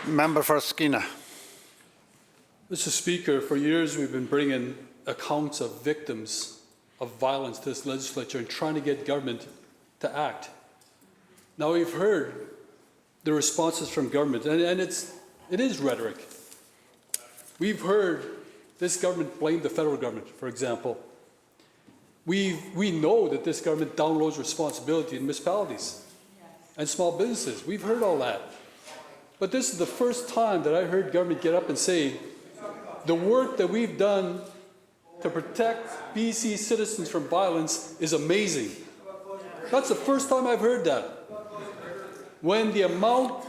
Member for Skeena. Mr. Speaker, for years we've been bringing accounts of victims of violence to this legislature and trying to get government to act. Now we've heard the responses from government, and it is rhetoric. We've heard this government blame the federal government, for example. We know that this government downloads responsibility in municipalities and small businesses. We've heard all that. But this is the first time that I heard government get up and say, the work that we've done to protect BC citizens from violence is amazing. That's the first time I've heard that. When the amount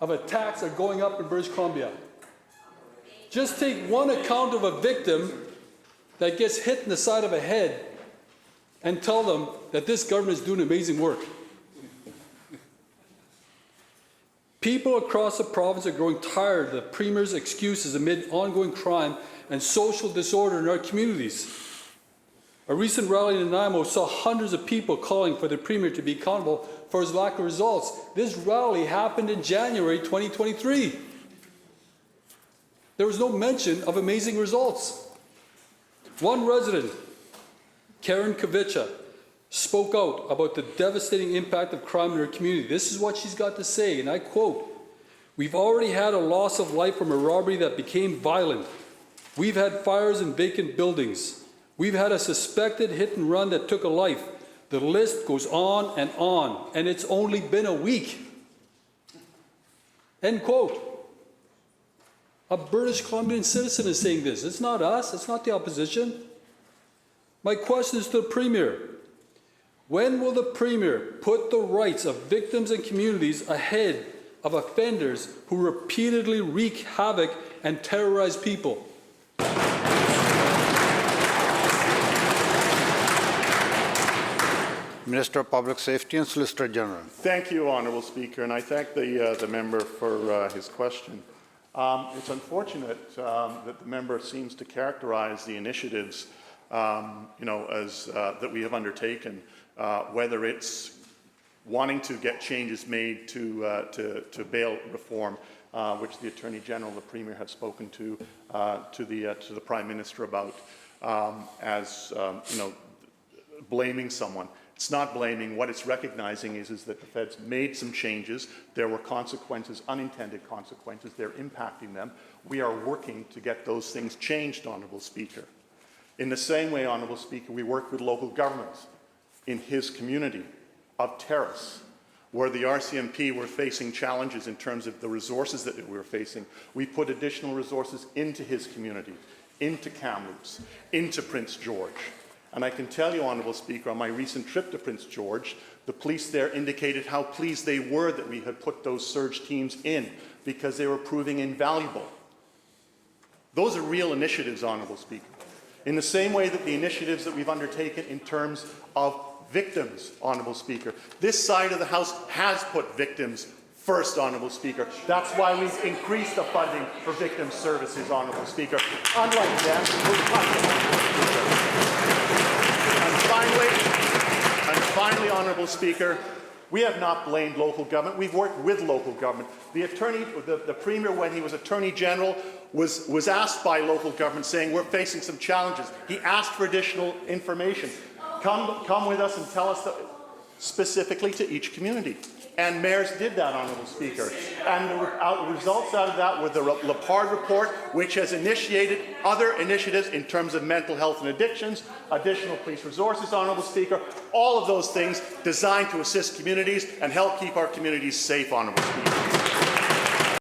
of attacks are going up in British Columbia. Just take one account of a victim that gets hit in the side of a head and tell them that this government is doing amazing work. People across the province are growing tired of the Premier's excuses amid ongoing crime and social disorder in our communities. A recent rally in Nanaimo saw hundreds of people calling for the Premier to be accountable for his lack of results. This rally happened in January 2023. There was no mention of amazing results. One resident, Karen Kavicha, spoke out about the devastating impact of crime in her community. This is what she's got to say, and I quote, "We've already had a loss of life from a robbery that became violent. We've had fires in vacant buildings. We've had a suspected hit and run that took a life. The list goes on, and it's only been a week." End quote. A British Columbian citizen is saying this. It's not us. It's not the opposition. My question is to the Premier. When will the Premier put the rights of victims and communities ahead of offenders who repeatedly wreak havoc and terrorize people? Minister of Public Safety and Solicitor General. Thank you, Honourable Speaker, and I thank the member for his question. It's unfortunate that the member seems to characterize the initiatives, as that we have undertaken, whether it's wanting to get changes made to bail reform, which the Attorney General, the Premier, had spoken to the Prime Minister about, as blaming someone. It's not blaming. What it's recognizing is that the Feds made some changes. There were consequences, unintended consequences. They're impacting them. We are working to get those things changed, Honourable Speaker. In the same way, Honourable Speaker, we work with local governments in his community of Terrace, where the RCMP were facing challenges in terms of the resources that we were facing. We put additional resources into his community, into Kamloops, into Prince George. And I can tell you, Honourable Speaker, on my recent trip to Prince George, the police there indicated how pleased they were that we had put those surge teams in because they were proving invaluable. Those are real initiatives, Honourable Speaker. In the same way that the initiatives that we've undertaken in terms of victims, Honourable Speaker. This side of the House has put victims first, Honourable Speaker. That's why we've increased the funding for victim services, Honourable Speaker. Unlike them, And finally, Honourable Speaker, we have not blamed local government. We've worked with local government. The Premier, when he was Attorney General, was asked by local government saying, we're facing some challenges. He asked for additional information. Come with us and tell us specifically to each community. And mayors did that, Honourable Speaker. And the results out of that were the Lepard report, which has initiated other initiatives in terms of mental health and addictions, additional police resources, Honourable Speaker, all of those things designed to assist communities and help keep our communities safe, Honourable Speaker.